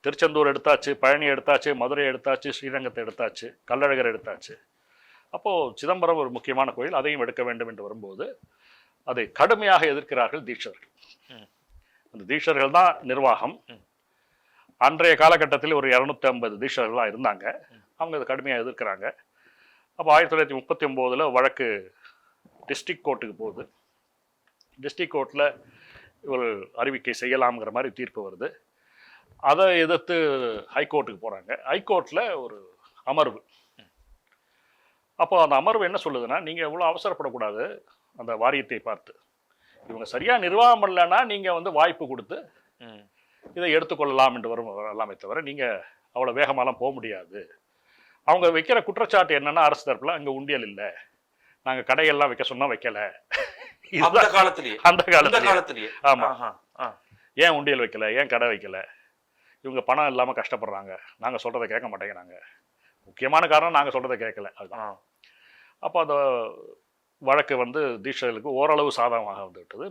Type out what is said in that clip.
திருச்செந்தூர் எடுத்தாச்சு, பழனி எடுத்தாச்சு, மதுரை எடுத்தாச்சு, ஸ்ரீரங்கத்தை எடுத்தாச்சு, கள்ளழகர் எடுத்தாச்சு. அப்போது சிதம்பரம் ஒரு முக்கியமான கோயில், அதையும் எடுக்க வேண்டும் என்று வரும்போது அதை கடுமையாக எதிர்க்கிறார்கள் தீட்சர்கள். அந்த தீட்சர்கள் தான் நிர்வாகம். அன்றைய காலகட்டத்தில் ஒரு 250 தீட்சர்கள்லாம் இருந்தாங்க. அவங்க அதை கடுமையாக எதிர்க்கிறாங்க. அப்போ 1939 வழக்கு டிஸ்ட்ரிக்ட் கோர்ட்டுக்கு போகுது. டிஸ்ட்ரிக்ட் கோர்ட்டில் ஒரு அறிவிக்கை செய்யலாம்ங்கிற மாதிரி தீர்ப்பு வருது. அதை எதிர்த்து ஹைகோர்ட்டுக்கு போகிறாங்க. ஹைகோர்ட்டில் ஒரு அமர்வு. அப்போ அந்த அமர்வு என்ன சொல்லுதுன்னா, நீங்கள் இவ்வளோ அவசரப்படக்கூடாது. அந்த வாரியத்தை பார்த்து இவங்க சரியாக நிர்வாகம் பண்ணலைன்னா நீங்கள் வாய்ப்பு கொடுத்து இதை எடுத்துக்கொள்ளலாம் என்று வரலாமே தவிர நீங்கள் அவ்வளோ வேகமாலாம் போக முடியாது. அவங்க வைக்கிற குற்றச்சாட்டு என்னன்னா, அரசு தரப்பில் அங்கே உண்டியல் இல்லை, நாங்கள் கடையெல்லாம் வைக்க சொன்னால் வைக்கலை. அந்த காலத்திலேயே ஆமாம், ஏன் உண்டியல் வைக்கல, ஏன் கடை வைக்கல, இவங்க பணம் இல்லாமல் கஷ்டப்படுறாங்க, நாங்கள் சொல்கிறத கேட்க மாட்டேங்கிறாங்க. முக்கியமான காரணம் நாங்கள் சொல்கிறத கேட்கல, அதுதான். அப்போ அந்த வழக்கு தீட்சர்களுக்கு ஓரளவு சாதகமாக வந்துவிட்டது.